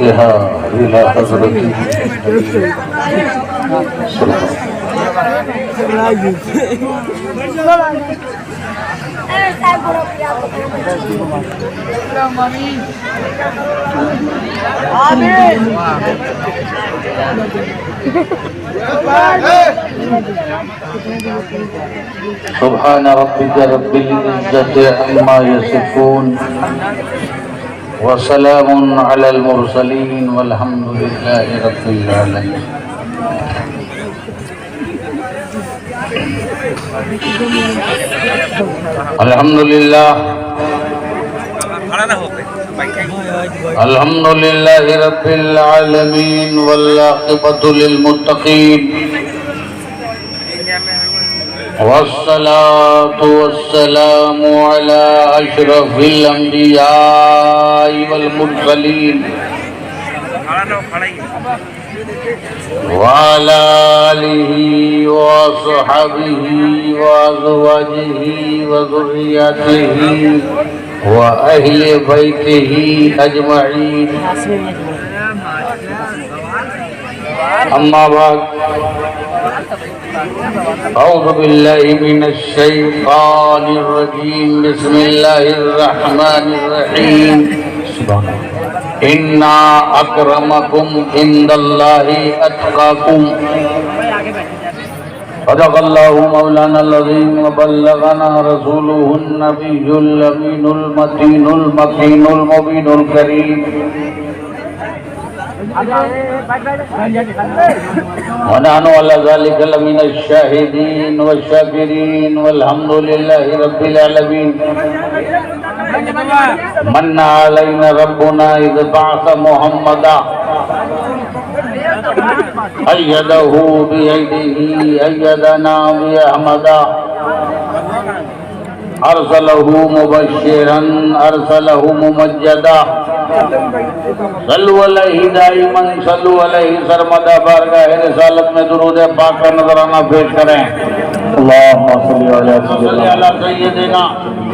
إلى حضرة سبحان ربك رب العزة عما يصفون وسلام على المرسلين والحمد لله رب العالمين. الحمد لله الحمد لله رب العالمين والعاقبة للمتقين والصلاة والسلام على أشرف الأنبياء والمرسلين وعلى آله وصحبه وأزواجه وذرياته وأهل بيته أجمعين. أما بعد أعوذ بالله من الشيطان الرجيم. بسم الله الرحمن الرحيم. إن أكرمكم عند الله أتقاكم. صدق الله مولانا العظيم وبلغنا رسوله النبي الأمين المتين المكين المبين الكريم. ونحن على ذلك لمن الشاهدين والشاكرين والحمد لله رب العالمين. من علينا ربنا إذ بعث محمدا أيده بيده أيدنا بأحمدا أرسله مبشرا أرسله ممجدا. صلو علیہ دائما صلو علیہ سرمدا. بارگاہ رسالت میں درود پاک کا نظرانہ پیش کریں. اللہم صلی علی سیدنا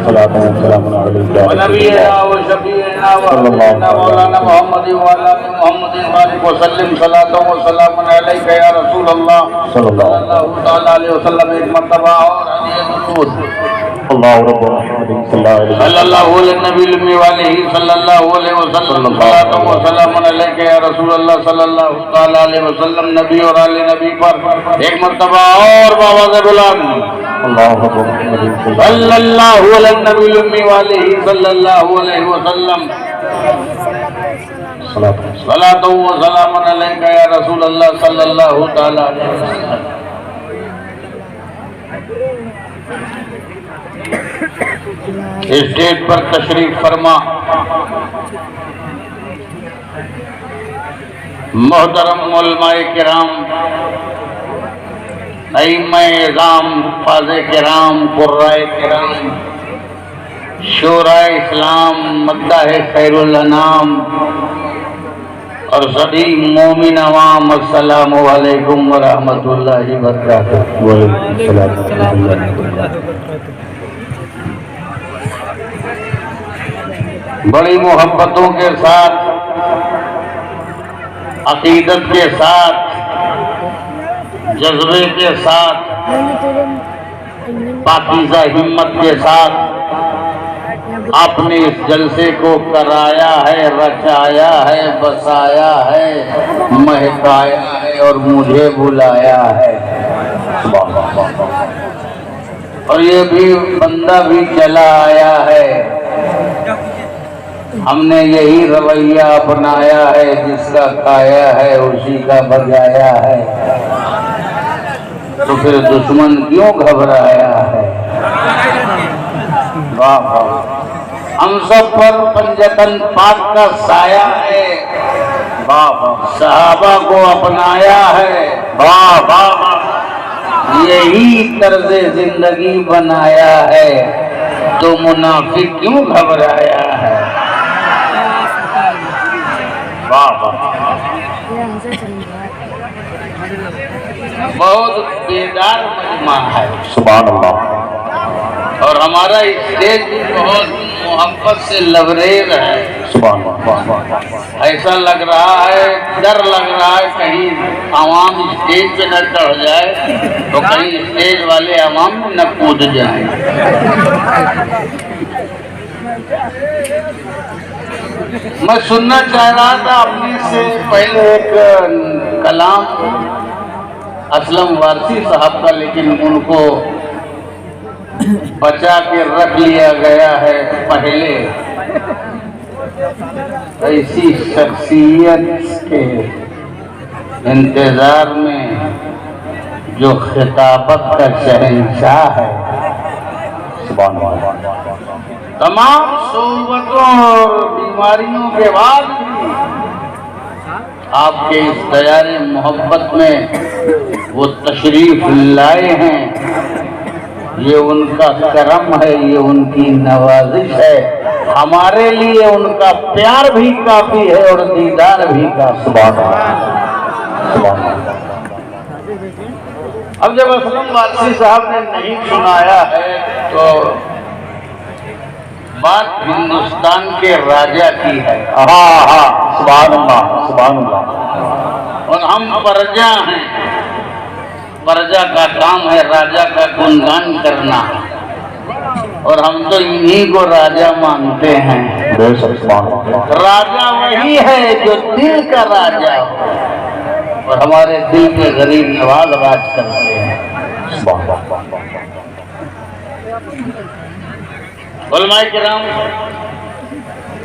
صلاۃ و سلام علیک و نبینا و شفیعنا و حبیبنا مولانا محمد و علی محمد وسلم. صلاۃ و سلام علیک یا رسول اللہ صلی اللہ تعالی علیہ وسلم. ایک مرتبہ اور حدیث درود. اللہ رب محمد صلی اللہ علیہ نبی المی والہ صلی اللہ علیہ وسلم. صلاۃ و سلام علیک یا رسول اللہ صلی اللہ تعالی علیہ وسلم. نبی اور آل نبی پر ایک مرتبہ اور بآواز بلند. اللہ رب محمد صلی اللہ علیہ نبی المی والہ صلی اللہ علیہ وسلم. صلاۃ و سلام علیک یا رسول اللہ صلی اللہ تعالی علیہ وسلم. اسٹیج پر تشریف فرما محترم علماء کرام، ائمہ اعظام، حفاظ کرام، قرائے کرام، شورائے اسلام، مداح خیر الانام اور سبھی مومن عوام، السلام علیکم ورحمۃ اللہ وبرکاتہ. وعلیکم السلام ورحمۃ اللہ وبرکاتہ. بڑی محبتوں کے ساتھ، عقیدت کے ساتھ، جذبے کے ساتھ، پاکیزہ ہمت کے ساتھ آپ نے اس جلسے کو کرایا ہے، رچایا ہے، بسایا ہے، مہکایا ہے اور مجھے بلایا ہے. اور یہ بھی بندہ بھی چلا آیا ہے. ہم نے یہی رویہ اپنایا ہے، جس کا کھایا ہے اسی کا بجایا ہے. تو پھر دشمن کیوں گھبرایا ہے؟ واہ واہ. ہم سب پر پنجتن پاک کا سایہ ہے. واہ واہ. صحابہ کو اپنایا ہے. واہ واہ. یہی طرز زندگی بنایا ہے. تو منافق کیوں گھبرایا ہے؟ واہ واہ. بہت بیدار مجمع ہے. سبحان اللہ. اور ہمارا اسٹیج بھی بہت محبت سے لبریز ہے. ایسا لگ رہا ہے، ڈر لگ رہا ہے کہیں عوام اسٹیج پہ نہ چڑھ جائے تو کہیں اسٹیج والے عوام نہ کود جائیں. میں سننا چاہ رہا تھا اپنے سے پہلے ایک کلام اسلم وارثی صاحب کا، لیکن ان کو بچا کے رکھ لیا گیا ہے. پہلے ایسی شخصیت کے انتظار میں جو خطابت کا شہنشاہ ہے، تمام صعوبتوں اور بیماریوں کے بعد بھی آپ کے اس دیار محبت میں وہ تشریف لائے ہیں. یہ ان کا کرم ہے، یہ ان کی نوازش ہے. ہمارے لیے ان کا پیار بھی کافی ہے اور دیدار بھی کافی. سبحان اللہ. اب جب اسلم وارثی صاحب نے نہیں سنایا ہے تو بات ہندوستان کے راجہ کی ہے. سبحان اللہ، سبحان اللہ. اور ہم پرجا ہیں، پرجا کا کام ہے راجہ کا گنگان کرنا، اور ہم تو انہی کو راجہ مانتے ہیں. راجہ وہی ہے جو دل کا راجہ ہو، اور ہمارے دل کے غریب نواز راج کرتے ہیں. علماء کرام،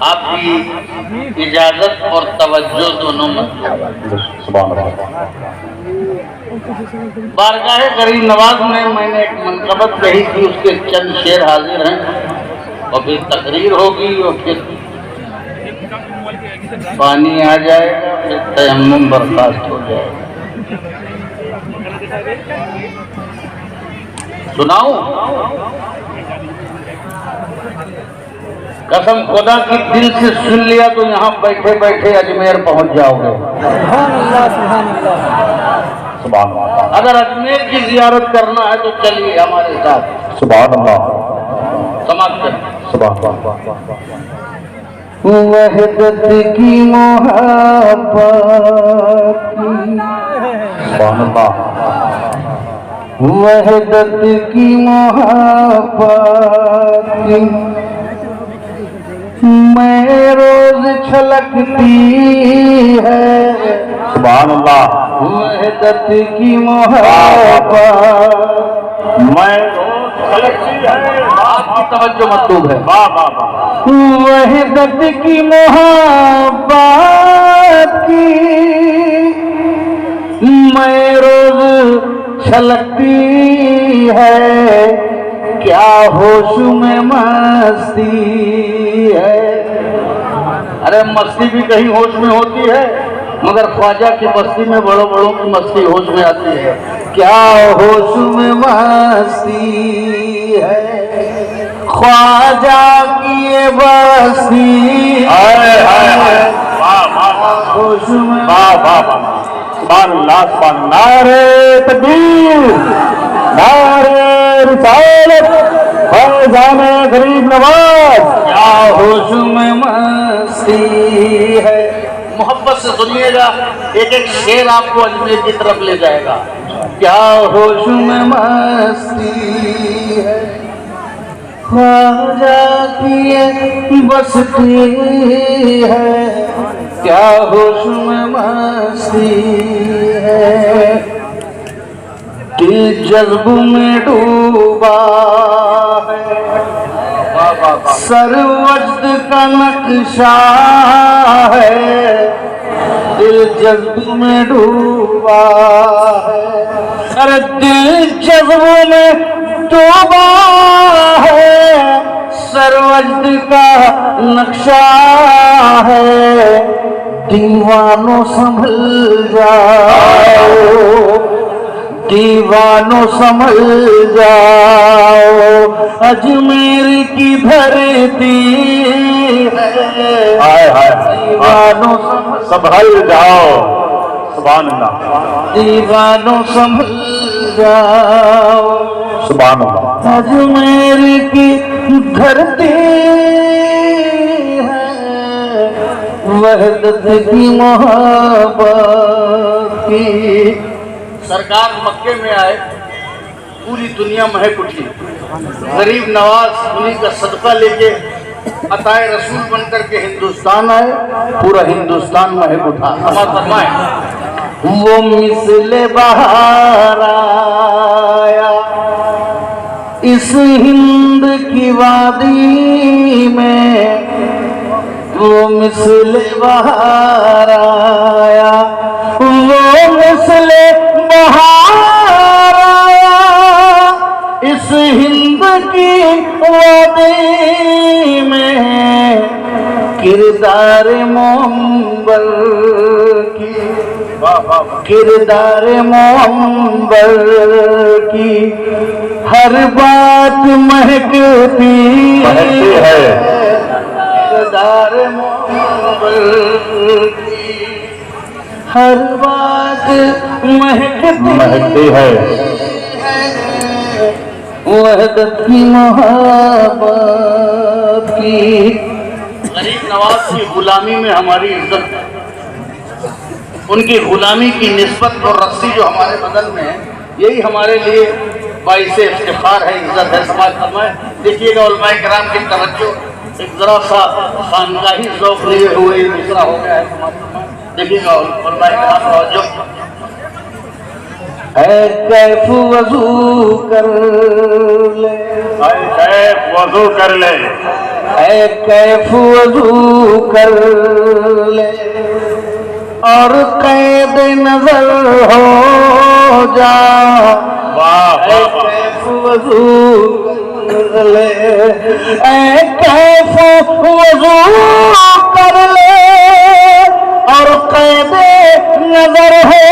آپ کی اجازت اور توجہ دونوں بارگاہ غریب نواز میں نے ایک منقبت کہی تھی، اس کے چند شعر حاضر ہیں، اور پھر تقریر ہوگی اور پھر پانی آ جائے گا، پھر تیمم برخاست ہو جائے گا. سناؤں؟ قسم خدا کی دل سے سن لیا تو یہاں بیٹھے بیٹھے اجمیر پہنچ جاؤ گے. سبحان اللہ. اگر اجمیر کی زیارت کرنا ہے تو چلیے ہمارے ساتھ. سبحان اللہ. سماعت کریں. سبحان اللہ. وحدت کی محبت کی، سبحان اللہ، وحدت کی محبت کی میں روز چھلکتی ہے. سبحان اللہ. وحدت کی محبت میں روز چھلکتی ہے. آپ کی توجہ مطلوب ہے. وحدت کی محبت کی میں روز چھلکتی ہے، کیا ہوش میں مستی ہے. ارے مستی بھی کہیں ہوش میں ہوتی ہے، مگر خواجہ کی مستی میں بڑوں بڑوں کی مستی ہوش میں آتی ہے. کیا ہوش میں مستی ہے خواجہ کی یہ بستی. ہوش میں سبحان اللہ. سبحان اللہ. نعرہ تکبیر، نعرہ رسالت، فیضان غریب نواز. کیا ہوش میں مستی ہے. محبت سے سنیے گا، ایک ایک شعر آپ کو اجمیر کی طرف لے جائے گا. کیا ہوش میں مستی ہے خواجہ کی یہ بستی ہے، کیا ہوش میں مستی ہے. دل جذب میں ڈوبا ہے، سر وجد کا نقشہ ہے. دل جذب میں ڈوبا ہے، ارے دل جذب میں ڈوبا ہے، سر وجد کا نقشہ ہے. دیوانوں سنبھل جاؤ، دیوانوں سنبھل جاؤ، اجمیر کی دھرتی ہے. دیوانوں سنبھل جاؤ. سبحان اللہ. دیوانوں سنبھل جاؤ. سبحان اللہ. اجمیر کی دھرتی ہے وحدت کی محبت کی۔ سرکار مکے میں آئے، پوری دنیا مہک اٹھی، غریب نواز انہیں کا صدقہ لے کے عطائے رسول بن کر کے ہندوستان آئے، پورا ہندوستان مہک اٹھا۔ سماعت فرمائیں، وہ مثل بہار آیا اس ہند کی وادی میں، وہ مثل بہار آیا، وہ مثل بہار آیا اس ہند کی وادی میں، کردار منبر کی، کردار منبر کی ہر بات مہکتی ہے، کردار منبر کی ہر بات مہکتی ہے، وحدت کی محبت کی۔ غریب نواز کی غلامی میں ہماری عزت ہے، ان کی غلامی کی نسبت اور رسی جو ہمارے بدن میں ہے، یہی ہمارے لیے باعث افتخار ہے، عزت ہے۔ سماعت فرمائیں، دیکھیے گا علماء کرام کی توجہ ایک ذرا سا خانقاہی ذوق لیے ہوئے دوسرا ہو گیا ہے۔ سماعت فرمائیں، دیکھیے گا علماء کرام توجہ۔ اے کیف وضو کر لے، اے کیف وضو کر لے، اے کیف وضو کر لے اور قید نظر ہو جا، اے کیف وضو کر لے، اے کیف وضو کر لے اور قید نظر ہو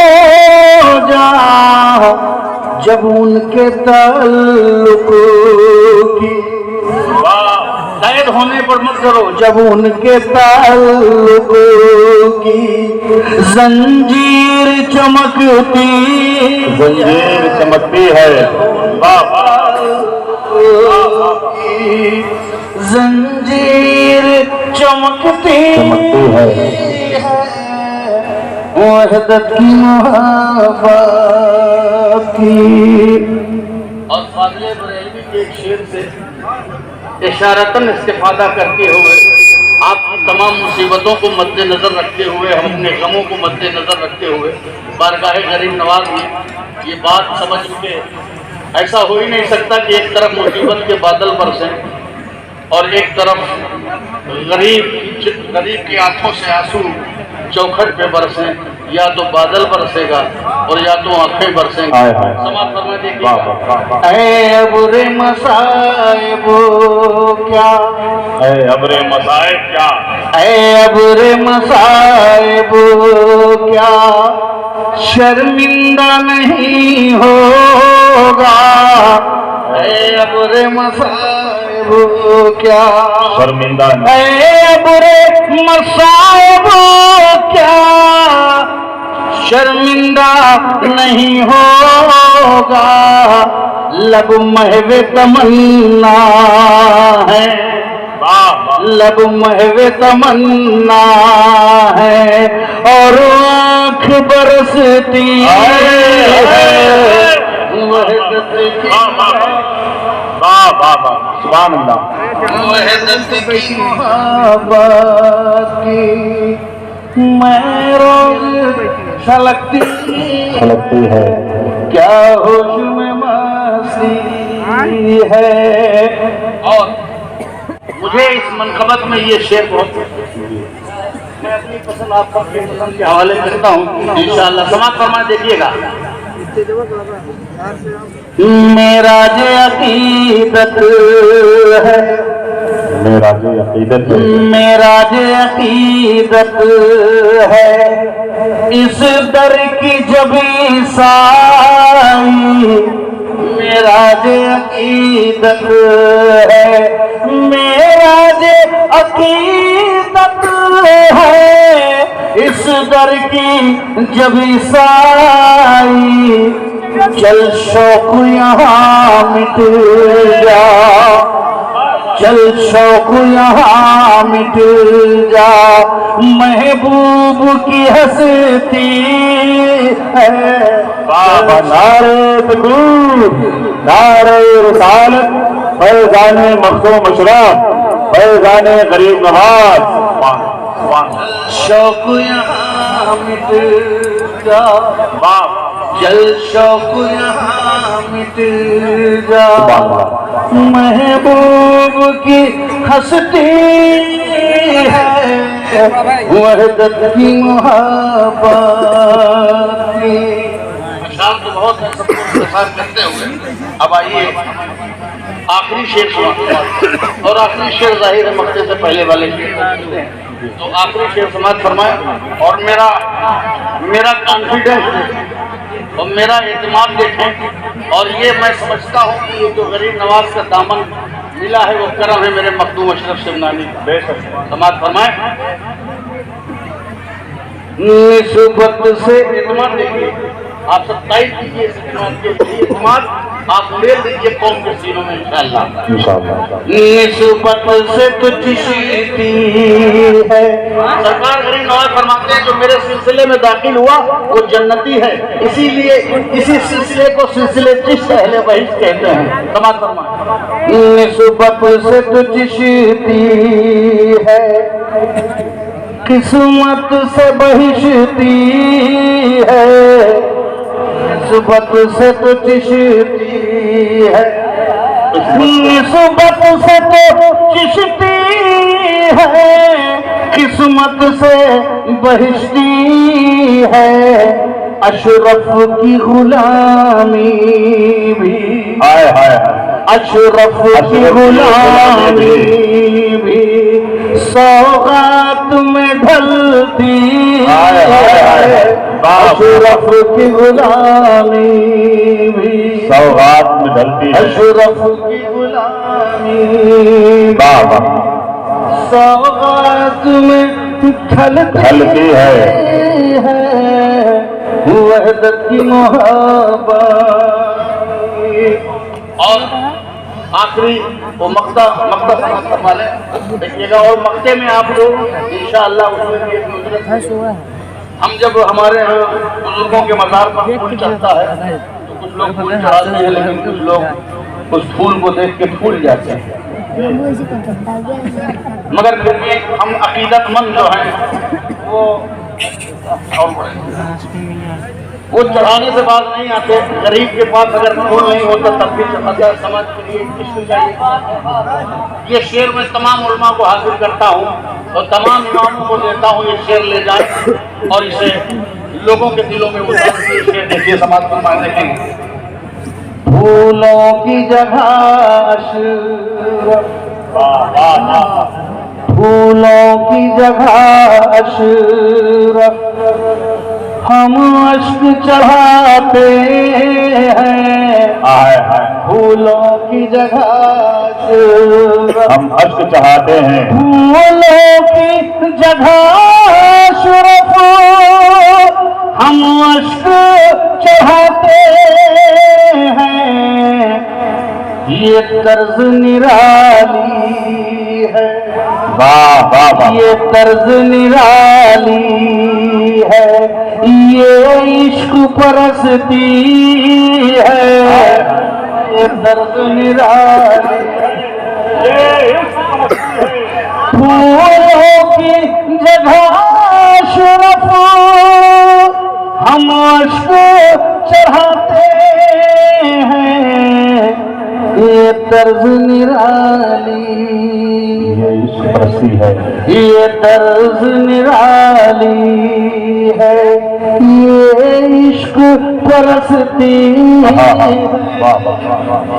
جا، جب ان کے تعلق کی، قید ہونے پر مت کرو، جب ان کے تعلق کی زنجیر چمکتی، زنجیر چمکتی ہے، زنجیر چمکتی ہے، وحدت کی محبت کی۔ اور فاضل بریلوی کے ایک شعر سے اشارتاً استفادہ کرتے ہوئے، آپ کی تمام مصیبتوں کو مد نظر رکھتے ہوئے، ہم اپنے غموں کو مد نظر رکھتے ہوئے بارگاہ غریب نواز میں یہ بات سمجھ کے، ایسا ہو ہی نہیں سکتا کہ ایک طرف مصیبت کے بادل برسیں اور ایک طرف غریب کی آنکھوں سے آنسو چوکھٹ پہ برسیں، یا تو بادل برسے گا اور یا تو آنکھیں برسیں گی۔ سماعت فرمائیں، دیکھیے گا۔ اے ابر مصائب کیا، اے ابر مصائب کیا، اے ابر مصائب کیا شرمندہ نہیں ہوگا، اے ابر مصائب کیا شرمندہ نہیں، اے ابر مصائب کیا شرمندہ نہیں ہوگا، لب محو تمنا ہے، لب محو تمنا ہے اور آنکھ برستی ہے، وحدت کی سبحان اللہ، وحدت کی محبت کی میں روز چھلکتی ہے، کیا ہوش میں مستی ہے۔ اور مجھے اس منقبت میں یہ شعر بہت میں اپنی پسند آپ کا پسند کے حوالے کرتا ہوں انشاءاللہ۔ سماعت فرمائیں، دیکھیے گا۔ معراج عقیدت ہے، معراج عقیدت ہے، معراج عقیدت ہے اس در کی جب عیسائی، معراج عقیدت ہے، معراج عقیدت ہے اس در کی جب عیسائی، چل شوق یہاں مٹ جا، چل شوق یہاں مٹ جا محبوب کی ہستی ہے بابا نعرہ تکبیر، نعرہ رسالت، فیضان مخدوم اشرف، فیضان غریب نواز۔ شوق یہاں مٹ جا چل شوق یہاں مٹ جا محبوب کی ہستی ہے وحدت کی محبت کی۔ شام تو بہت ہے، سب کو اختصار کرتے ہوئے اب آئیے آخری شعر سماعت، اور آخری شعر ظاہر ہے مقطع سے پہلے والے شعر، تو آخری شعر سماعت فرمائیں۔ اور میرا کانفیڈنس اور میرا اعتماد دیکھیں، اور یہ میں سمجھتا ہوں کہ یہ جو غریب نواز کا دامن ملا ہے وہ کرم ہے میرے مخدوم اشرف شمنانی کا۔ سماعت فرمائیں۔ نسبت سے اعتماد دیکھیے، آپ سب تائید کیجیے اس اعتماد کے لیے، اعتماد آپ لے لیجیے قوم کے سینوں میں انشاءاللہ۔ نسبت سے تجھ شیتی ہے، سرکار غریب نواز فرماتے ہیں جو میرے سلسلے میں داخل ہوا وہ جنتی ہے، اسی لیے اسی سلسلے کو سلسلے چشت اہل بہشت کہتے ہیں۔ سماعت فرمائیں۔ نسبت سے تجھ شیتی ہے، قسمت سے بہشتی ہے، نسبت سے تو چشتی ہے، نسبت سے تو چشتی ہے، قسمت سے بہشتی ہے، اشرف کی غلامی بھی، اشرف کی غلامی بھی سوغات میں ڈھلتی ہے، اشرف کی غلامی بھی سوغات میں ڈھلتی ہے، اشرف کی غلامی سوغات میں ڈھلتی ہے، وحدت کی محبت۔ اور آخری وہ مقطع سماعت فرما لیں دیکھیے گا، اور مقطع میں آپ لوگ انشاءاللہ اس میں بھی ایک نظرت ہے۔ ہم جب ہمارے ہاں بزرگوں کے مزار پر پھول چڑھتا ہے تو کچھ لوگ پھول چڑھاتے ہیں، لیکن کچھ لوگ اس پھول کو دیکھ کے پھول جاتے ہیں، مگر پھر بھی ہم عقیدت مند جو ہیں وہ چڑھانے سے باز نہیں آتے۔ غریب کے پاس اگر پھول نہیں ہوتا تب بھی چڑھاتا ہے، سمجھ کے لیے عشق چاہیے۔ یہ شعر میں تمام علماء کو حاضر کرتا ہوں اور تمام اماموں کو دیتا ہوں، یہ شعر لے جائیں اور اسے لوگوں کے دلوں میں اتار کے شعر دیکھیے، سماعت فرمائیں۔ دیکھیں پھولوں کی جگہ اشرف، پھولوں کی جگہ اشرف، ہم اشک چڑھاتے ہیں، پھولوں کی جگہ اشرف، ہم اشک چڑھاتے ہیں، پھولوں کی جگہ اشرف، ہم اشک چڑھاتے ہیں، یہ طرز نرالی ہے، یہ طرز نرالی ہے، یہ عشق پرستی ہے، یہ طرز نرالی ہے، پھولوں کی جگہ اشرف، ہم اشک چڑھاتے ہیں، یہ طرز نرالی ہے، یہ طرز نرالی ہے، یہ عشق پرستی ہے،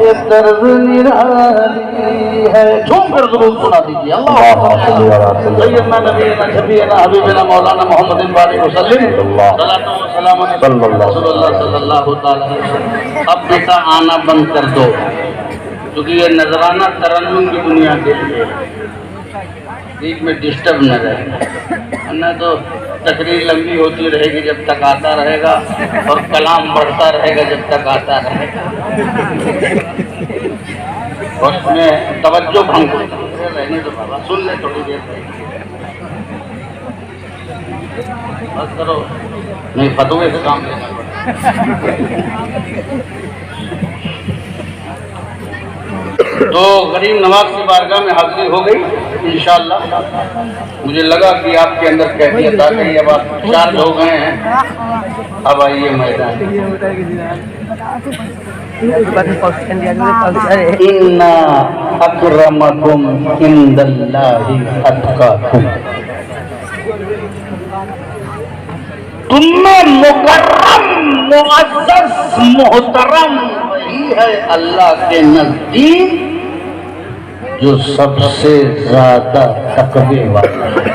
یہ طرز نرالی ہے۔ جھوم کر ضرور سنا دیجیے۔ اللہ سیدنا نبینا شفیعنا حبیبنا مولانا محمد بارک وسلم، صلاۃ و سلام علی رسول اللہ صلی اللہ تعالی علیہ وسلم۔ اب بیٹا آنا بند کر دو، کیونکہ یہ نذرانہ ترنم کی دنیا کے لیے بیچ میں ڈسٹرب نہ رہے، ورنہ تو تقریر لمبی ہوتی رہے گی جب تک آتا رہے گا، اور کلام بڑھتا رہے گا جب تک آتا رہے گا۔ اس میں توجہ بھنگ ہوئی. رہنے دو بابا, سن لے تھوڑی دیر بس کرو, نہیں فتوے سے کام لینا پڑتا. تو غریب نواز کی بارگاہ میں حاضری ہو گئی انشاءاللہ. مجھے لگا کہ آپ کے اندر کیفیت آ گئی, اب آپ چارج ہو گئے ہیں, اب آئیے میدان. ان اکرمکم عند اللہ اتقاکم, تم میں مکرم معزز محترم وہی ہے اللہ کے نزدیک جو سب سے زیادہ تقوی والا ہے,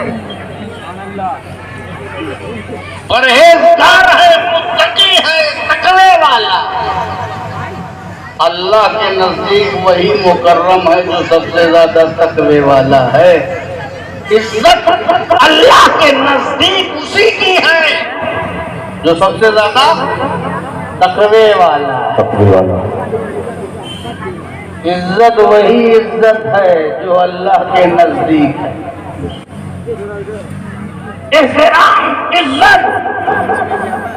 پرہیزگار ہے, متقی ہے, تقوی والا. اللہ کے نزدیک وہی مکرم ہے جو سب سے زیادہ تقوی والا ہے. عزت اللہ کے نزدیک اسی کی ہے جو سب سے زیادہ تقوی والا ہے. عزت وہی عزت ہے جو اللہ کے نزدیک ہے. احترام, عزت,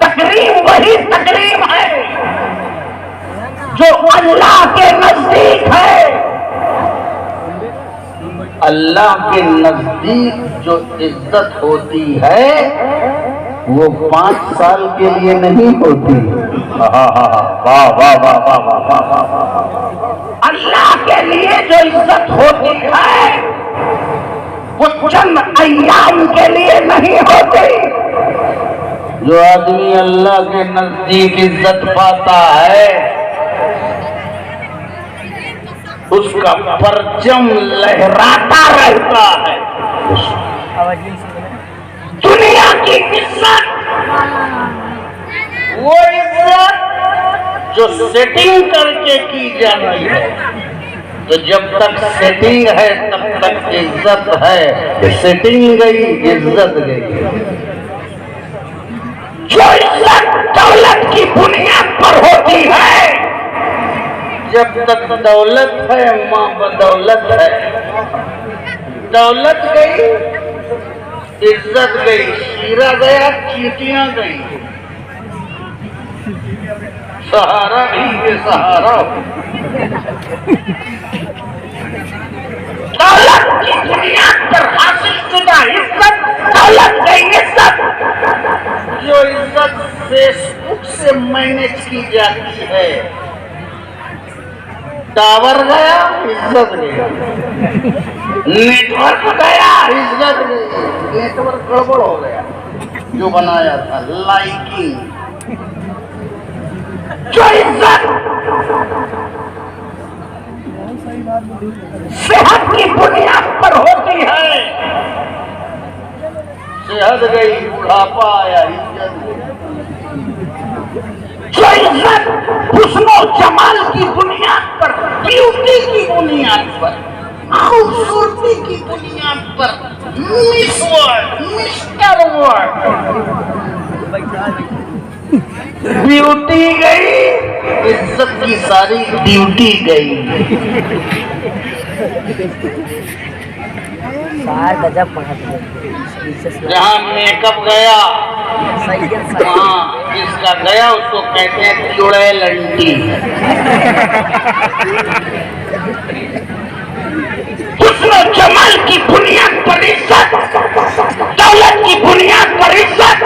تکریم وہی تکریم ہے جو اللہ کے نزدیک ہے. اللہ کے نزدیک جو عزت ہوتی ہے وہ 5 سال کے لیے نہیں ہوتی. اللہ کے لیے جو عزت ہوتی ہے وہ چند ایام کے لیے نہیں ہوتی. جو آدمی اللہ کے نزدیک عزت پاتا ہے اس کا پرچم لہراتا رہتا ہے. دنیا کی عزت وہ عزت جو سیٹنگ کر کے کی جاتی ہے, تو جب تک سیٹنگ ہے تب تک عزت ہے, سیٹنگ گئی عزت گئی. جو عزت دولت کی بنیاد پر ہوتی ہے, جب تک دولت ہے ماں بدولت ہے, دولت گئی عزت گئی, شیرہ گیا چیٹیاں گئی, سہارا ہی بے سہارا. دولت کی بنیاد پر حاصل شدہ عزت دولت گئی عزت. جو عزت فیس بک سے مینج کی جاتی ہے, ٹاور گیا عزت گئی, نیٹ ورک گیا عزت گئی. نیٹ ورک گڑبڑ ہو گیا جو بنایا تھا, لائکنگ. جو عزت صحت کی بنیاد پر ہوتی ہے, صحت گئی بڑھاپا آیا عزت گئی. جو عزت حسن و جمال کی بنیاد پر, بیوٹی کی بنیاد پر, خوبصورتی کی بنیاد پر, مس ورلڈ, مسٹر ورلڈ, بیوٹی گئی عزت کی ساری ڈیوٹی گئی. جہاں میک اپ گیا وہاں جس کا گیا اس کو کہتے ہیں چوڑے لنٹی. حسن و جمال کی بنیاد پر عزت, دولت کی بنیاد پر عزت,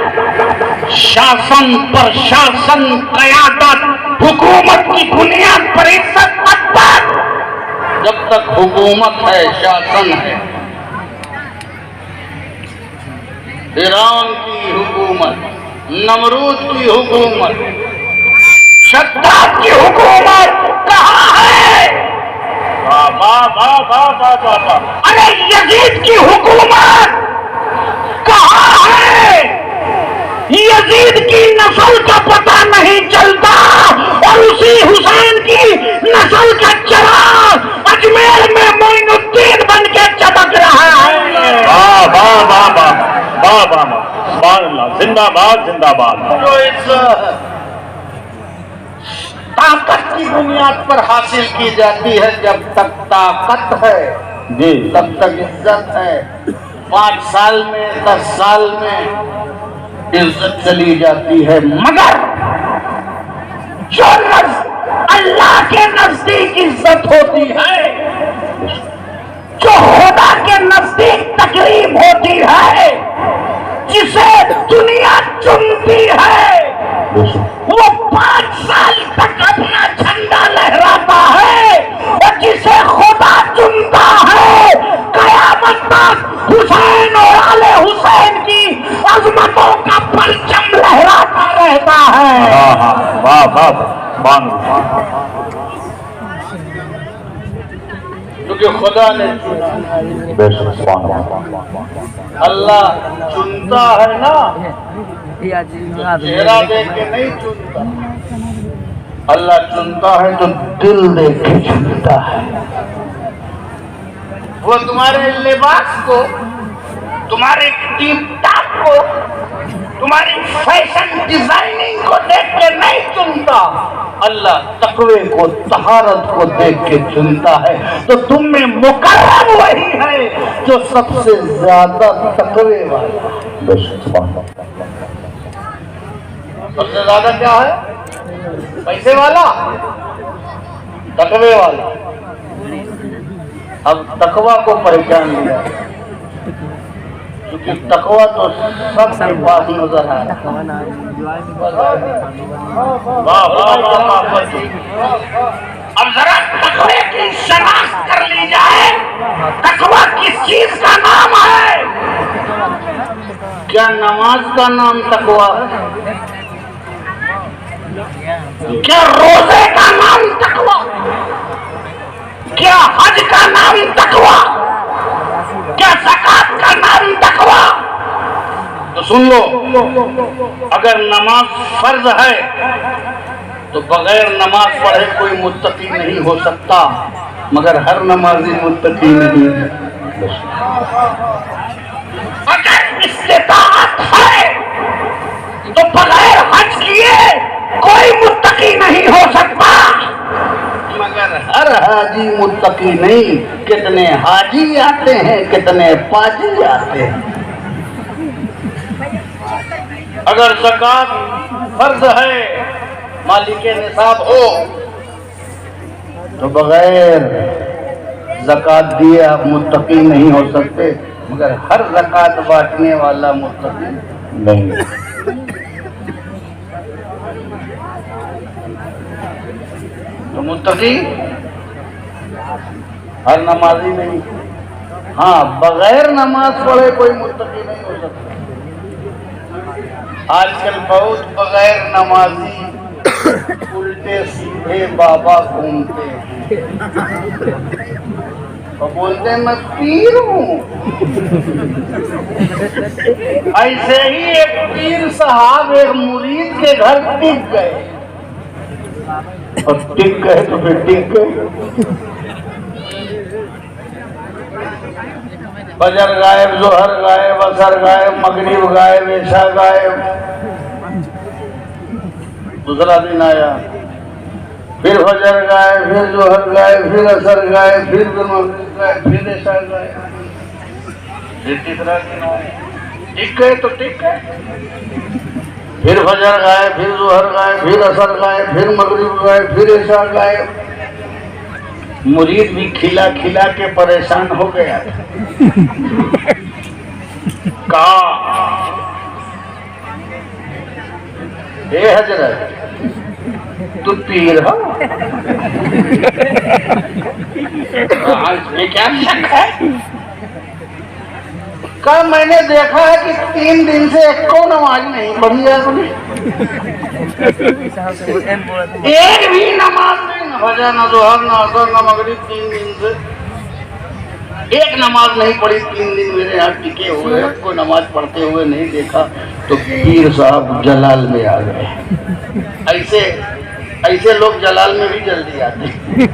شاسن پر شاسن, قیادت, حکومت کی بنیاد پر عزت. تب تک جب تک حکومت ہے شاسن ہے. فرعون کی حکومت, نمرود کی حکومت, شداد کی حکومت کہاں ہے؟ ارے یزید کی حکومت کہاں ہے؟ یزید کی نسل کا پتہ نہیں چلتا اور اسی حسین کی نسل کا چراغ اجمیر میں معین الدین بن کے چمک رہا ہے. زندہ باد زندہ باد. طاقت کی بنیاد پر حاصل کی جاتی ہے. جب تک طاقت ہے جی تب تک عزت ہے. 5 سال میں 10 سال میں عزت چلی جاتی ہے. مگر جو اللہ کے نزدیک عزت ہوتی ہے، جو خدا کے نزدیک تقریب ہوتی ہے، جسے دنیا چنتی ہے، وہ 5 سال تک اپنا جھنڈا لہراتا ہے. اور جسے خدا چنتا ہے، قیامت تک حسین اور آل حسین کی عظمتوں کا پرچم لہراتا رہتا ہے. واہ واہ بان کیونکہ خدا نے چنا. بے شک سبحان اللہ. اللہ چنتا ہے نا، چہرہ دیکھ کے نہیں چنتا. اللہ چنتا ہے تو دل دیکھ کے چنتا ہے. وہ تمہارے لباس کو، تمہارے ٹیپ ٹاپ کو، تمہاری فیشن ڈیزائننگ کو دیکھ کے نہیں چنتا. اللہ تقوی کو، طہارت کو دیکھ کے چنتا ہے. تو تم میں مکرم وہی ہے جو سب سے زیادہ تقوی والا. بے شک سبحان اللہ. سب سے زیادہ کیا ہے؟ پیسے والا، تقوی والا. اب تقوی کو پہچان لیا، کیونکہ تقوی تو سب کے پاس نظر آیا. اب ذرا تقوی کی شناخت کر لی جائے. تقوی کس چیز کا نام ہے؟ کیا نماز کا نام تقوی ہے؟ کیا روزے کا نام تقوی؟ کیا حج کا نام تقوی؟ کیا زکات کا نام تقوی؟ تو سن لو، اگر نماز فرض ہے تو بغیر نماز پڑھے کوئی متقی نہیں ہو سکتا، مگر ہر نمازی متقی نہیں ہے. اگر استطاعت ہے تو بغیر حج کیے کوئی متقی نہیں ہو سکتا، مگر ہر حاجی متقی نہیں. کتنے حاجی آتے ہیں، کتنے پاجی آتے ہیں. اگر زکات فرض ہے، مالک نصاب ہو، تو بغیر زکات دیے آپ متقی نہیں ہو سکتے، مگر ہر زکات بانٹنے والا متقی نہیں. تو متقی ہر نمازی نہیں. ہاں، بغیر نماز پڑھے کوئی متقی نہیں ہو سکتا. آج کل بہت بغیر نمازی الٹے سیدھے بابا گھومتے ہیں اور بولتے ہیں میں پیر ہوں. ایسے ہی ایک پیر صاحب ایک مرید کے گھر ٹک گئے، اور ٹک گئے تو پھر ٹک گئے. فجر غائب، ظہر غائب، عصر غائب، مغرب غائب، عشاء غائب. دوسرا دن آیا، پھر فجر غائب، پھر ظہر غائب، پھر عصر غائب، پھر مغرب غائب، پھر عشاء غائب. پھر تیسرا دن آیا، ٹک گئے تو ٹک گئے. پھر فجر غائب، پھر ظہر غائب، پھر عصر غائب، پھر مغرب غائب، پھر عشاء غائب. مرید بھی کھلا کھلا کے پریشان ہو گیا. کہا اے حضرت تو پیر ہو؟ اس میں کیا شک ہے؟ کہا میں نے دیکھا ہے کہ 3 دن سے ایک کو نماز نہیں پڑھی ہے تم نے. ایک بھی نماز نہیں، نہ فجر نہ ظہر نہ عصر نہ مغرب. 3 دن سے ایک نماز نہیں پڑھی. 3 دن میرے یہاں ٹکے ہوئے، کوئی نماز پڑھتے ہوئے نہیں دیکھا. تو پیر صاحب جلال میں آ گئے. ایسے لوگ جلال میں بھی جلدی آتے ہیں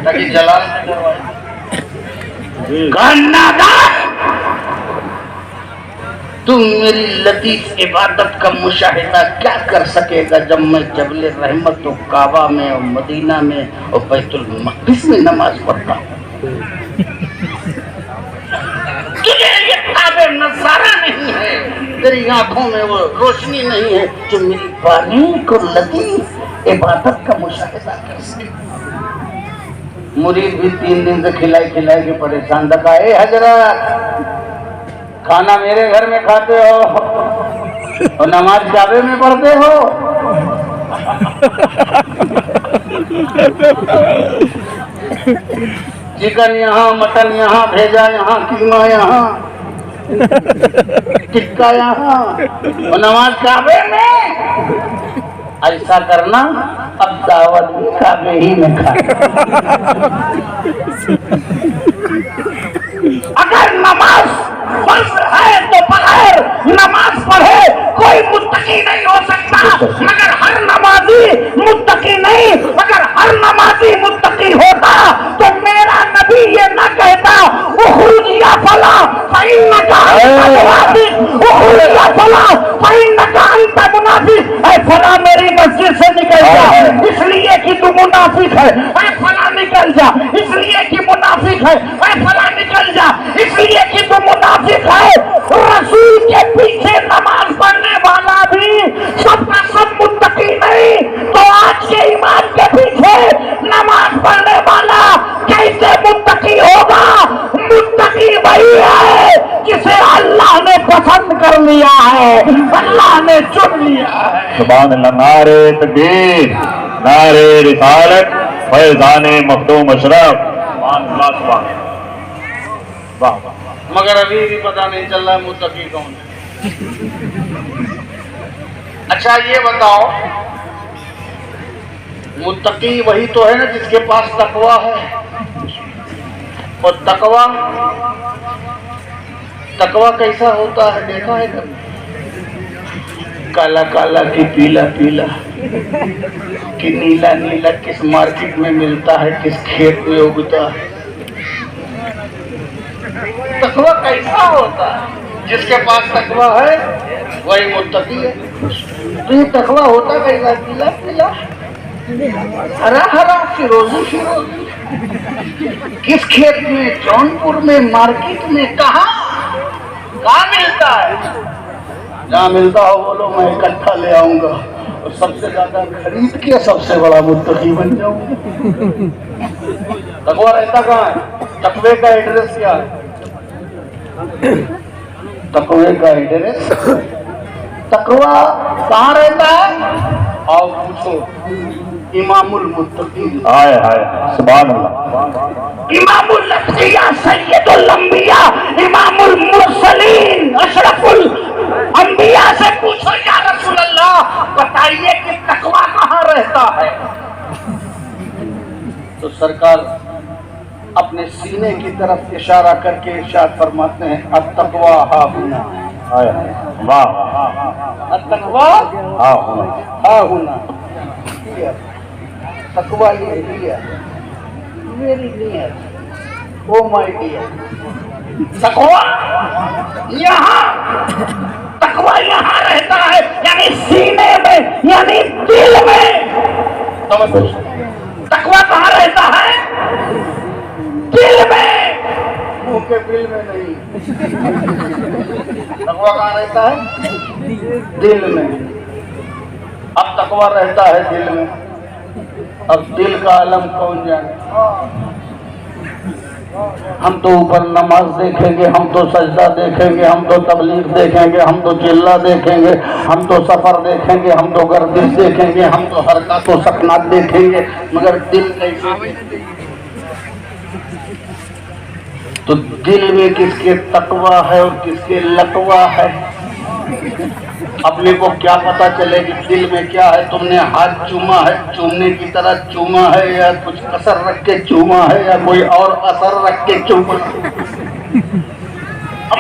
تاکہ جلال میں کروائے. تو میری لطیف عبادت کا مشاہدہ کیا کر سکے گا جب میں جبل رحمت و کعبہ میں اور مدینہ میں اور بیت المقدس میں نماز پڑھتا ہوں؟ تجھے یہ کعبہ نظارہ نہیں ہے، تیری آنکھوں میں وہ روشنی نہیں ہے جو میری باریک اور لطیف عبادت کا مشاہدہ کر سکے۔ مرید بھی 3 دن سے کھلائی کے پریشان تھا، اے حضرت کھانا میرے گھر میں کھاتے ہو اور نماز کعبے میں پڑھتے ہو؟ چکن یہاں، مٹن یہاں، بھیجا یہاں، قیمہ یہاں، ٹکا یہاں اور نماز کعبے میں۔ ایسا کرنا اب دعوت بھی کعبے ہی میں کھانا۔ اگر نماز فرض ہے تو بغیر نماز پڑھے کوئی متقی نہیں ہو سکتا، مگر ہر نمازی متقی نہیں۔ اگر ہر نمازی متقی ہوتا تو میرا نبی یہ نہ کہتا اخرج یا فلاں فإنک انت منافق، اخرج یا فلاں فإنک انت منافق۔ اے فلاں میری مسجد سے نکل جا اس لیے کہ تو منافق ہے، اے فلاں نکل جا اس لیے کہ منافق ہے، اے فلاں نکل جا اس لیے کہ تو منافق ہے۔ رسول کے پیچھے نماز پڑھنے والا بھی سب کا سب متقی نہیں، تو آج کے امام کے پیچھے نماز پڑھنے والا کیسے متقی ہوگا؟ متقی وہی ہے جسے اللہ نے پسند کر لیا ہے، اللہ نے چن لیا ہے۔ سبحان اللہ، نعرہ تکبیر، نعرہ رسالت، فیضان مختوم اشرف، سبحان اللہ سبحان اللہ۔ واہ واہ۔ مگر ابھی بھی پتہ نہیں چل رہا ہے متقی کون ہے۔ اچھا یہ بتاؤ، متقی وہی تو ہے نا جس کے پاس تقویٰ ہے، اور تقویٰ کیسا ہوتا ہے دیکھا ہے کبھی؟ کالا کالا کی پیلا پیلا کہ نیلا نیلا کس مارکیٹ میں ملتا ہے، کس کھیت میں اگتا ہے۔ تقویٰ کیسا ہوتا ہے؟ جس کے پاس تقویٰ ہے وہی متقی ہے۔ تو یہ تقویٰ ہوتا کیسا؟ پیلا پیلا، ہرا ہرا، فیروزی فیروزی، کس کھیت میں، جونپور میں، مارکیٹ میں، کہاں ملتا ہے؟ جہاں ملتا ہو بولو میں اکٹھا لے آؤں گا اور سب سے زیادہ خرید کے سب سے بڑا متقی بن جاؤں گا۔ تقویٰ رہتا کہاں ہے؟ تقوی کا ایڈریس کیا ہے؟ تقوی کا ایڈریس، تقویٰ کہاں رہتا ہے؟ آؤ پوچھو، امام المتقین، ہائے ہائے سبحان اللہ، امام الانبیاء، سید الانبیاء، امام المرسلین، اشرف الانبیاء سے پوچھو یا رسول اللہ بتائیے کہ تقویٰ کہاں رہتا ہے؟ تو سرکار اپنے سینے کی طرف اشارہ کر کے ارشاد فرماتے ہیں التقویٰ ہا ہنا، ہائے واہ، التقویٰ ہاں ہونا، ہا ہنا۔ تقویٰ یہی ہے میری نیت، او مائی ڈیئر، تقویٰ یہاں رہتا ہے، یعنی سینے میں، یعنی دل میں۔ تقویٰ کہاں رہتا ہے؟ دل میں، منہ کے دل میں نہیں۔ تقویٰ کہاں رہتا ہے؟ دل میں۔ اب تقویٰ رہتا ہے دل میں، اب دل کا عالم کون جانے؟ ہم تو اوپر نماز دیکھیں گے، ہم تو سجدہ دیکھیں گے، ہم تو تبلیغ دیکھیں گے، ہم تو چلہ دیکھیں گے، ہم تو سفر دیکھیں گے، ہم تو گردش دیکھیں گے، ہم تو حرکات و سکنات دیکھیں گے، مگر دل کیسے؟ تو دل میں کس کے تقویٰ ہے اور کس کے لقوہ ہے؟ اپنے کو کیا پتا چلے کہ دل میں کیا ہے؟ تم نے ہاتھ چوما ہے، چومنے کی طرح چوما ہے، یا کچھ اثر رکھ کے چوما ہے، یا کوئی اور اثر رکھ کے چوما ہے؟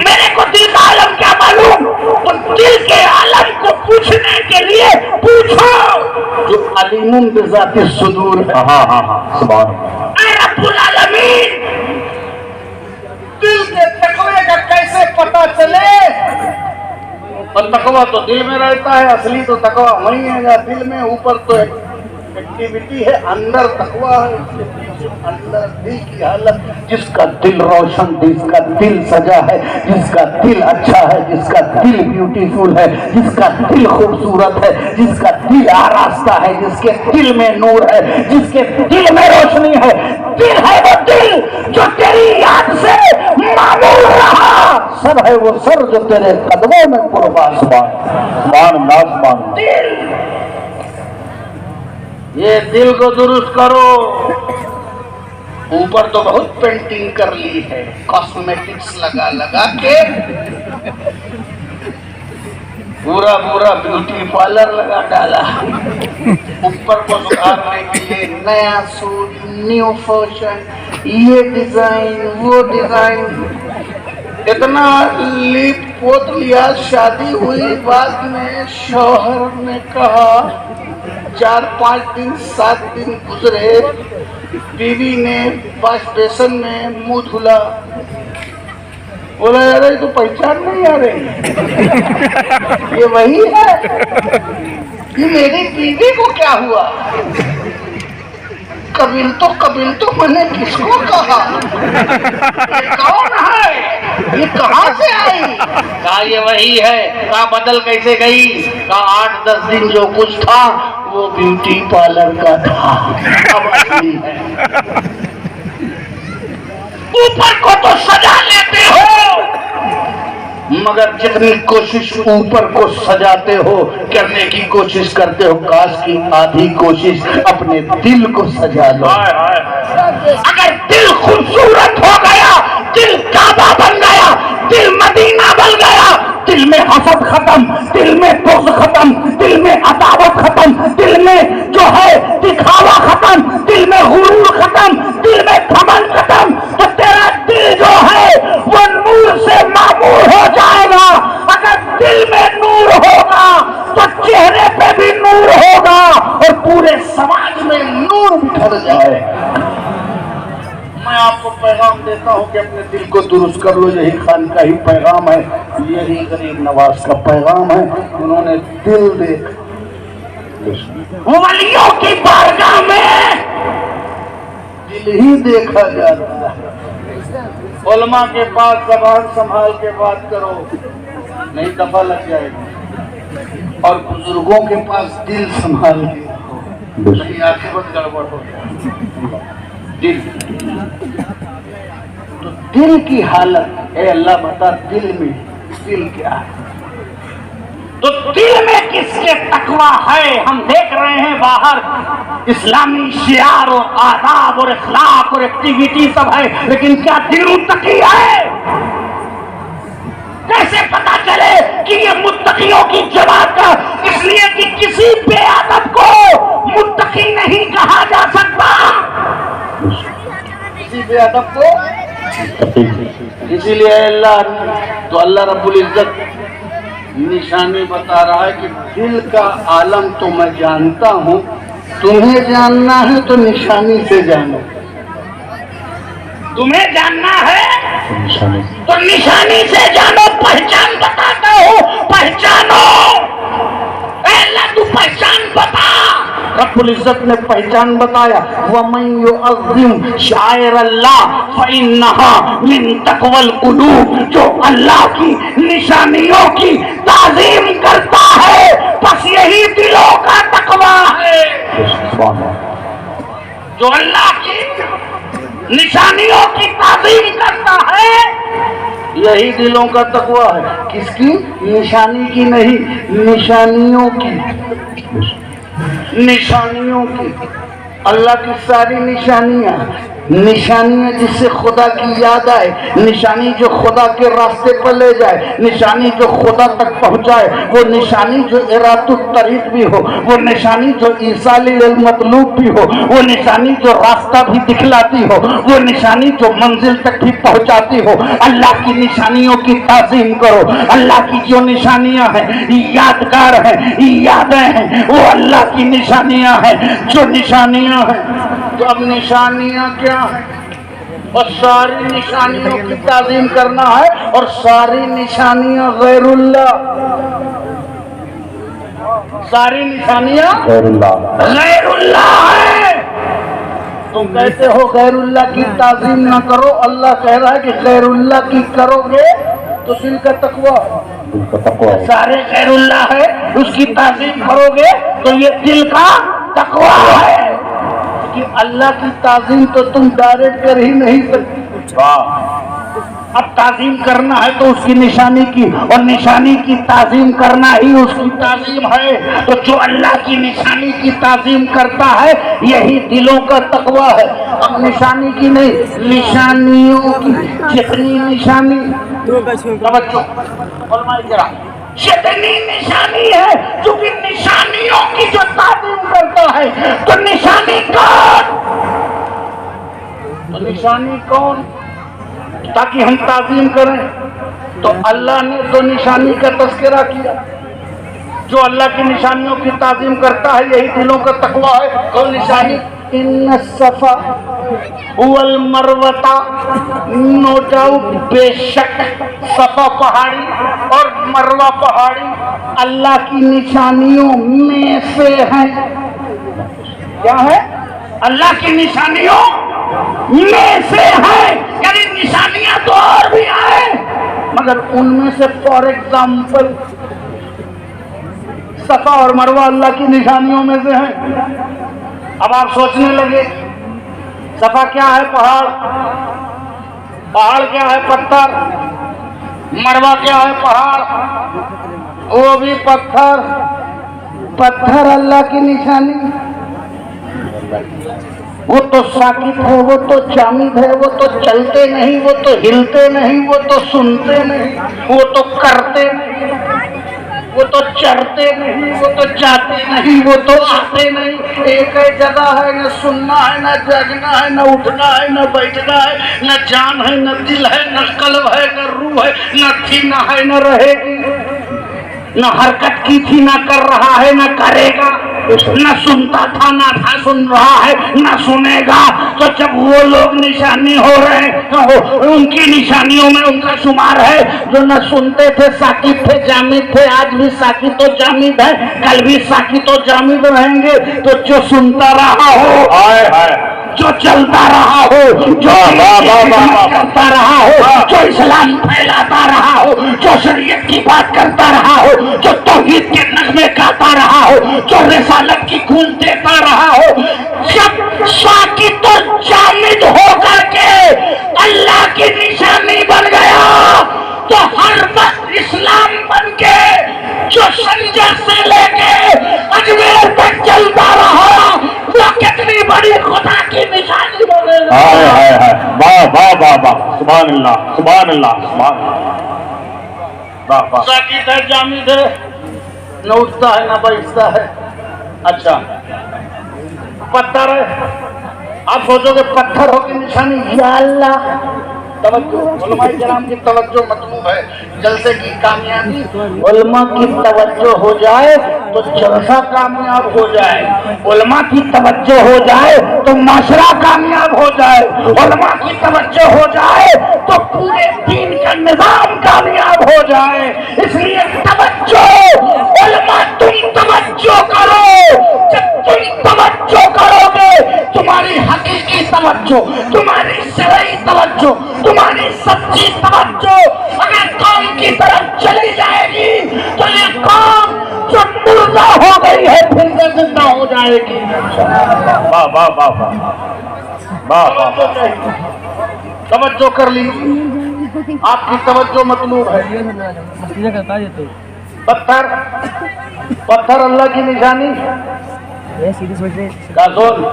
میرے کو دل کا عالم کیا معلوم؟ تو دل کے عالم کو پوچھنے کے لیے پوچھو جو علیم بذات الصدور ہے۔ ہاں ہاں ہاں سبحان اللہ، اے رب العالمین، دل کے تقوی کا کیسے پتا چلے؟ اور تقویٰ تو دل میں رہتا ہے، اصلی تو تقویٰ وہی ہے جہاں دل میں، اوپر تو ایکٹیویٹی ہے، اندر تقویٰ ہے، اس کے پیچھے اندر دل کی حالت، جس کا دل روشن، جس کا دل سجا ہے، جس کا دل اچھا ہے، جس کا دل بیوٹیفل ہے، جس کا دل خوبصورت ہے، جس کا دل آراستہ ہے، جس کے دل میں نور ہے، جس کے دل میں روشنی ہے، دل ہے وہ دل جو تیری یاد سے معمور رہا، سر ہے وہ سر جو تیرے قدموں میں قربان۔ سبحان اللہ سبحان اللہ۔ دل، یہ دل کو درست کرو۔ اوپر تو بہت پینٹنگ کر لی ہے، کاسمیٹکس لگا لگا کے، پورا بیوٹی پارلر لگا ڈالا، اوپر کو سدھارنے کے لیے نیا سوٹ، نیو فیشن، یہ ڈیزائن وہ ڈیزائن، اتنا لیپ پوت لیا۔ شادی ہوئی، بعد میں شوہر نے کہا، 4-5 دن 7 دن گزرے، بیوی نے واش بیسن میں منہ دھلا، بولا یار تو پہچان نہیں آ رہی، یہ وہی ہے، یہ میری بیوی کو کیا ہوا؟ قبیل تو میں نے کس کو کہا؟ یہ کون ہے؟ یہ کہاں سے آئی؟ کہا یہ وہی ہے۔ کہا بدل کیسے گئی؟ کہا 8-10 دن جو کچھ تھا وہ بیوٹی پارلر کا تھا، اب اصلی ہے۔ اوپر کو تو سجا لیتے ہو، مگر جتنی کوشش اوپر کو سجاتے ہو، کرنے کی کوشش کرتے ہو، کاش کی آدھی کوشش اپنے دل کو سجا لو۔ اگر دل خوبصورت ہو گیا، دل کعبہ بن گیا، دل مدینہ بن گیا، دل میں حسد ختم، دل میں بغض ختم، دل میں عداوت ختم، دل میں جو ہے دکھاوا ختم، دل میں غرور ختم، دل میں گھمنڈ ختم، تو تیرا دل جو ہے وہ نور سے معمور ہو جائے گا۔ اگر دل میں نور ہوگا تو چہرے پہ بھی نور ہوگا اور پورے سماج میں نور بکھر جائے گا۔ میں آپ کو پیغام دیتا ہوں کہ اپنے دل کو درست کر لو، یہی خانقاہی پیغام ہے، یہی غریب نواز کا پیغام ہے۔ انہوں نے دل دیکھا، ولیوں کی بارگاہ میں دل ہی دیکھا جاتا ہے۔ علماء کے پاس زبان سنبھال کے بات کرو، نہیں دفعہ لگ جائے گی، اور بزرگوں کے پاس دل سنبھال کے رکھو، نہیں عاقبت گڑبڑ ہو جائے۔ دل، تو دل کی حالت اے اللہ بتا، دل میں دل کیا ہے؟ تو دل میں کس کے تقویٰ ہے؟ ہم دیکھ رہے ہیں باہر اسلامی شعار اور آداب اور اخلاق اور ایکٹیویٹی سب ہے، لیکن کیا دل متقی ہے؟ کیسے پتا چلے کہ یہ متقیوں کی جماعت کا؟ اس لیے کہ کسی بے ادب کو متقی نہیں کہا جا سکتا، کسی بے ادب کو۔ اسی لیے اللہ رب العزت نشانی بتا رہا ہے کہ دل کا عالم تو میں جانتا ہوں، تمہیں جاننا ہے تو نشانی سے جانو۔ تمہیں جاننا ہے تو نشانی سے جانو، پہچان بتاتا ہوں، پہچانو۔ اے اللہ تو پہچان بتا۔ رب العزت نے پہچان بتایا، وَمَن يُعَظِّمْ شَعَائِرَ اللَّهِ فَإِنَّهَا مِن تَقْوَى الْقُلُوبِ، جو اللہ کی نشانیوں کی تعظیم کرتا ہے بس یہی دلوں کا تقویٰ ہے۔ جو اللہ کی نشانیوں کی تعظیم کرتا ہے یہی دلوں کا تقویٰ ہے۔ کس کی؟ نشانی کی نہیں، نشانیوں کی، نشانیوں کی۔ اللہ کی ساری نشانیاں، نشانیاں جس سے خدا کی یاد آئے، نشانی جو خدا کے راستے پر لے جائے، نشانی جو خدا تک پہنچائے، وہ نشانی جو ارادت الطریق بھی ہو، وہ نشانی جو ایصال المطلوب بھی ہو، وہ نشانی جو راستہ بھی دکھلاتی ہو، وہ نشانی جو منزل تک بھی پہنچاتی ہو۔ اللہ کی نشانیوں کی تعظیم کرو۔ اللہ کی جو نشانیاں ہیں یادگار ہیں، یادیں ہیں، وہ اللہ کی نشانیاں ہیں، جو نشانیاں ہیں۔ تو اب نشانیاں کیا ہیں؟ اور ساری نشانیوں کی تعظیم کرنا ہے، اور ساری نشانیاں غیر اللہ، ساری نشانیاں غیر اللہ، غیر اللہ ہے۔ تم کہتے ہو غیر اللہ کی تعظیم نہ کرو، اللہ کہہ رہا ہے کہ غیر اللہ کی کرو گے تو دل کا تقویٰ، دل کا تقویٰ ہے۔ سارے غیر اللہ ہے، اس کی تعظیم کرو گے تو یہ دل کا تقویٰ ہے، کہ اللہ کی تعظیم تو تم ڈائریکٹ کر ہی نہیں سکتے۔ واہ، اب تعظیم کرنا ہے تو اس کی نشانی کی، اور نشانی کی تعظیم کرنا ہی اس کی تعظیم ہے۔ تو جو اللہ کی نشانی کی تعظیم کرتا ہے یہی دلوں کا تقویٰ ہے۔ اب نشانی کی نہیں، نشانیوں کی، جتنی نشانی، توجہ علماء کرام، جتنی نشانی ہے، چونکہ نشانیوں کی جو تعظیم کرتا ہے تو نشانی کون؟ تو نشانی کون تاکہ ہم تعظیم کریں؟ تو اللہ نے تو نشانی کا تذکرہ کیا، جو اللہ کی نشانیوں کی تعظیم کرتا ہے یہی دلوں کا تقویٰ ہے۔ اور نشانی ان الصفا والمروہ، نو ڈاؤٹ، بے شک صفا پہاڑی اور مروہ پہاڑی اللہ کی نشانیوں میں سے ہیں۔ کیا ہے؟ اللہ کی نشانیوں میں سے ہے، یعنی نشانیاں تو اور بھی ہیں، مگر ان میں سے فار ایگزامپل صفا اور مروہ اللہ کی نشانیوں میں سے ہیں۔ اب آپ سوچنے لگے صفا کیا ہے؟ پہاڑ، پہاڑ کیا ہے؟ پتھر، مروہ کیا ہے؟ پہاڑ، وہ بھی پتھر، پتھر اللہ کی نشانی، وہ تو ساکت ہے، وہ تو جامد ہے، وہ تو چلتے نہیں، وہ تو ہلتے نہیں، وہ تو سنتے نہیں، وہ تو کرتے نہیں، وہ تو چڑھتے نہیں، وہ تو جاتے نہیں، وہ تو آتے نہیں، ایک ہی جگہ ہے، نہ سننا ہے، نہ جاگنا ہے، نہ اٹھنا ہے، نہ بیٹھنا ہے، نہ جان ہے، نہ دل ہے، نہ قلب ہے، نہ روح ہے، نہ تھی نہ ہے نہ رہے گی، نہ حرکت کی تھی نہ کر رہا ہے نہ کرے گا، نہ سنتا تھا نہ تھا سن رہا ہے نہ سنے گا۔ تو جب وہ لوگ نشانی ہو رہے ہیں ان کی نشانیوں میں ان کا شمار ہے، جو نہ سنتے تھے، ساکت تھے، جامد تھے، آج بھی ساکت و جامد ہے، کل بھی ساکت و جامد رہیں گے۔ تو جو سنتا رہا ہو، جو چلتا رہا ہو، جو کرتا رہا ہو، جو اسلام پھیلاتا رہا ہو، جو شریعت کی بات کرتا رہا ہو، جو توحید کے نغمے گاتا رہا ہو، جو رسالت کی گونج دیتا رہا ہو، جب ساکت و جامد ہو کر کے اللہ کی نشانی بن گیا تو ہر وقت اسلام بن کے جو سنجر سے لے کے اجمیر تک چلتا رہا، وہ کتنی بڑی خدا کی نشانی بنے گا۔ واہ واہ واہ واہ، سبحان اللہ سبحان اللہ سبحان اللہ، واہ واہ۔ ساکت ہے، جامد ہے، نہ اٹھتا ہے نہ بیٹھتا ہے۔ اچھا پتھر ہے، آپ سوچو گے پتھر ہو کی نشانی، یا اللہ، توجہ علماء کرام کی توجہ مطلوب ہے۔ جلسے کی کامیابی علماء کی توجہ ہو جائے تو جلسہ کامیاب ہو جائے، علماء کی توجہ ہو جائے تو معاشرہ کامیاب ہو جائے، علماء کی توجہ ہو جائے تو پورے دین کا نظام کامیاب ہو جائے۔ اس لیے توجہ علماء، تم توجہ کرو، جب تم توجہ کرو گے تمہاری حقیقی توجہ، تمہاری شرعی توجہ، تمہاری سچی توجہ اگر قوم کی طرف چلی جائے گی تو یہ قوم جو مردہ ہو گئی ہے پھر سے زندہ ہو جائے گی۔ واہ واہ واہ واہ واہ واہ، توجہ کر لیجیے، آپ کی توجہ مطلوب ہے۔ پتھر، پتھر اللہ کی نشانی، کازول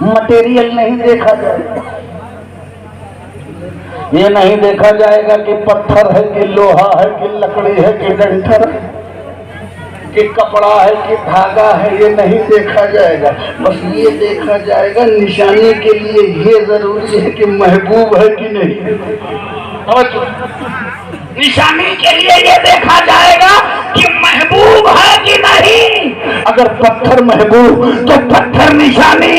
مٹیریل نہیں دیکھا جائے گا، یہ نہیں دیکھا جائے گا کہ پتھر ہے کہ لوہا ہے کہ لکڑی ہے کہ ڈنٹر ہے کہ کپڑا ہے کہ دھاگا ہے، یہ نہیں دیکھا جائے گا، بس یہ دیکھا جائے گا نشانی کے لیے یہ ضروری ہے کہ محبوب ہے کہ نہیں۔ نشانی کے لیے یہ دیکھا جائے گا کہ محبوب ہے کہ نہیں۔ اگر پتھر محبوب تو پتھر نشانی،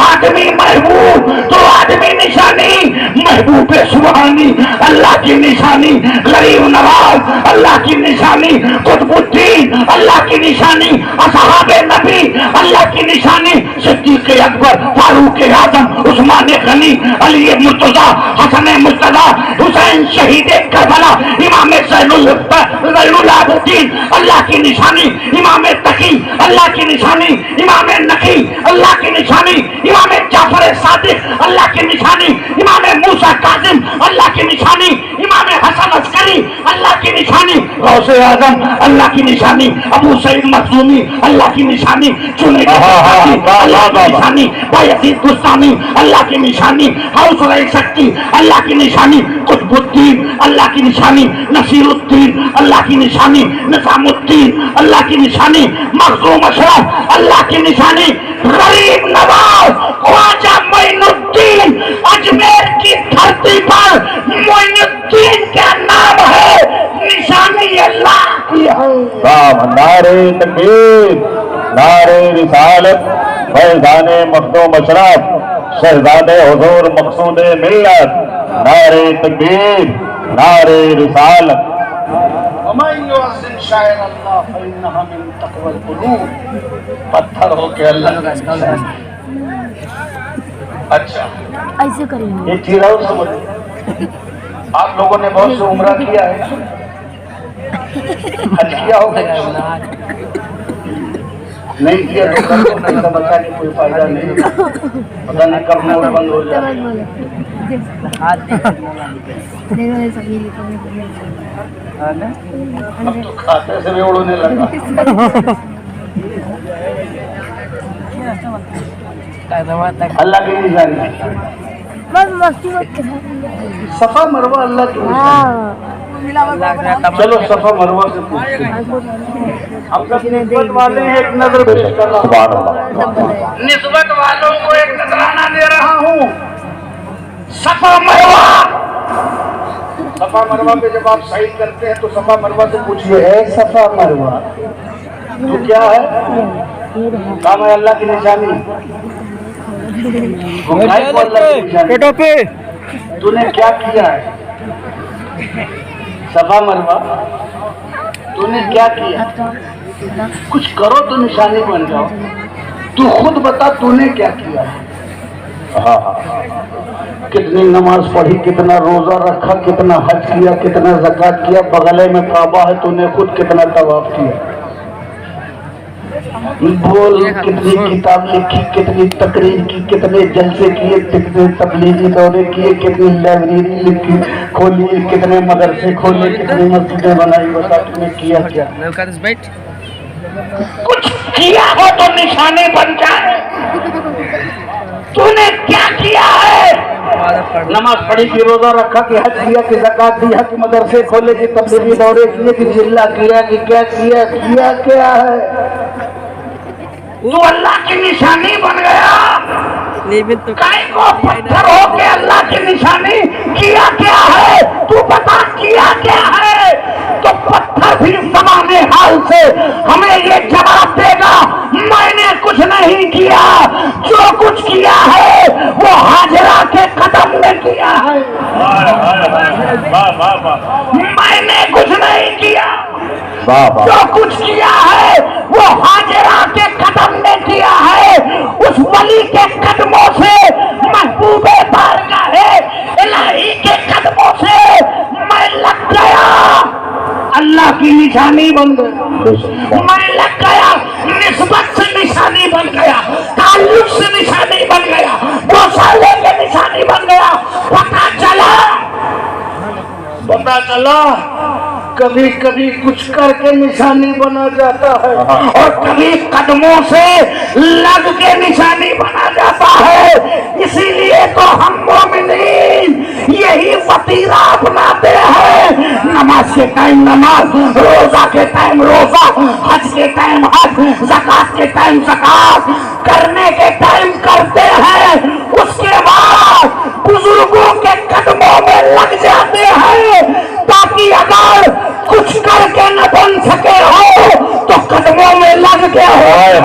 آدمی محبوب تو آدمی نشانی، محبوب سبحانی اللہ کی نشانی، غریب نواز اللہ کی نشانی، قطب الدین اللہ کی نشانی، اصحاب نبی اللہ کی نشانی، صدیق اکبر، فاروق اعظم، عثمان غنی، علی مرتضیٰ، حسن مرتضیٰ، حسین شہید کربلا، امام زین العابدین اللہ کی نشانی، امام تقی اللہ کی نشانی، امام نقی اللہ کی نشانی، امام جعفر صادق اللہ کی نشانی، امام موسیٰ کاظم اللہ کی نشانی، امام حسن عسکری اللہ کی نشانی، غوث اعظم اللہ کی نشانی، ابو سعید مخزومی اللہ کی نشانی، جنید اللہ کی نشانی، بایزید بستانی اللہ کی نشانی، غوث شکتی اللہ کی نشانی، قطب الدین اللہ کی نشانی، نصیر الدین اللہ کی نشانی، نظام الدین اللہ کی نشانی، مخزوم اشرف اللہ کی نشانی، غریب نواز خواجہ معین الدین، اجمیر کی دھرتی پر معین الدین کا نام ہے، نشانی اللہ کی ہے۔ نعرہ تکبیر، نعرہ رسالت، فیضان مخدوم اشرف، شہزاد حضور مقصود ملت، نعرہ تکبیر، نعرہ رسالت۔ وَمَن يُعَظِّمْ شَعَائِرَ اللَّهِ فَإِنَّهَا مِن تَقْوَى الْقُلُوبِ، پتھر ہو کے اللہ کا نام۔ اچھا ایسے کریں گے، یہ چیرہ سمجھ، آپ لوگوں نے بہت سے عمرہ کیا ہے، حج کیا ہوگا، نہیں کیا تو کل کو پیسہ بچا کے کوئی فائدہ نہیں، پتہ نہیں کب موڑ بند ہو جائے۔ اب تو کھاتے سے بھی اڑنے لگا۔ اللہ کی نشانی، بس مستی مت صفا مروہ اللہ کی نشانی۔ چلو صفا مروہ سے پوچھتے ہیں، ہم سب نسبت والے ہیں، ایک نظر پیش کر رہا سبحان ہوں، اللہ۔ نسبت والوں کو ایک نظرانہ دے رہا ہوں۔ صفا مروہ، صفا مروہ پہ جب آپ صحیح کرتے ہیں تو صفا مروہ سے پوچھئے ہے صفا مروہ تو کیا ہے؟ کام ہے اللہ کی نشانی، گمراہی کو اللہ کی نشانی۔ تو نے کیا کیا ہے؟ صفا مروہ تو نے کیا کیا؟ کچھ کرو تو نشانی بن جاؤ، تو خود بتا تو نے کیا کیا؟ کتنی نماز پڑھی، کتنا روزہ رکھا، کتنا حج کیا، کتنا زکوٰۃ کیا، بغلے میں کعبہ ہے تو نے خود کتنا طواف کیا، بول کتنی کتاب لکھی، کتنی تقریر کی، کتنے جلسے کیے، کتنے تبلیغی دورے کیے، کتنی لائبریری لکھی کھولی، کتنے مدرسے کھولے، کتنی مسجدیں بنائی، بتا تم نے کیا کیا؟ کچھ کیا ہو تو نشانی بن جائے۔ تو نے کیا کیا ہے؟ نماز پڑھی کہ روزہ رکھا کہ حج کیا کہ زکوٰۃ دیا کہ مدرسے کھولے کہ تبلیغی دورے کیے کہ ضلع کیا کہ کیا کیا کیا ہے؟ تو اللہ کی نشانی بن گیا، کائیں کو پتھر ہو کے اللہ کی نشانی کیا کیا ہے؟ تو بتا کیا کیا ہے؟ تو پتھر بھی زبان حال سے ہمیں یہ جواب دے گا، میں نے کچھ نہیں کیا، جو کچھ کیا ہے وہ ہاجرہ کے قدم نے کیا ہے۔ میں نے کچھ نہیں کیا، جو کچھ کیا ہے وہ ہاجرہ کے قدم نے کیا ہے، اس ولی کے قدموں سے، محبوب بارگاہ الہی کے قدموں سے میں لگ گیا، اللہ کی نشانی بن گیا، میں لگ گیا، نسبت سے نشانی بن گیا، تعلق سے نشانی بن گیا، گوسالے کے نشانی بن گیا۔ پتا چلا کبھی کبھی کچھ کر کے نشانی بنا جاتا ہے اور کبھی قدموں سے لگ کے نشانی بنا جاتا ہے، اسی لیے تو ہم مومنین یہی وطیرہ اپناتے ہیں، نماز کے ٹائم نماز، روزہ کے ٹائم روزہ، حج کے ٹائم حج، زکوٰۃ کے ٹائم زکوٰۃ، کرنے کے ٹائم کرتے ہیں، اس کے بعد بزرگوں کے قدموں میں لگ جاتے ہیں تاکہ اگر کچھ کر کے نہ بن سکے ہو تو قدموں میں لگ کے ہو۔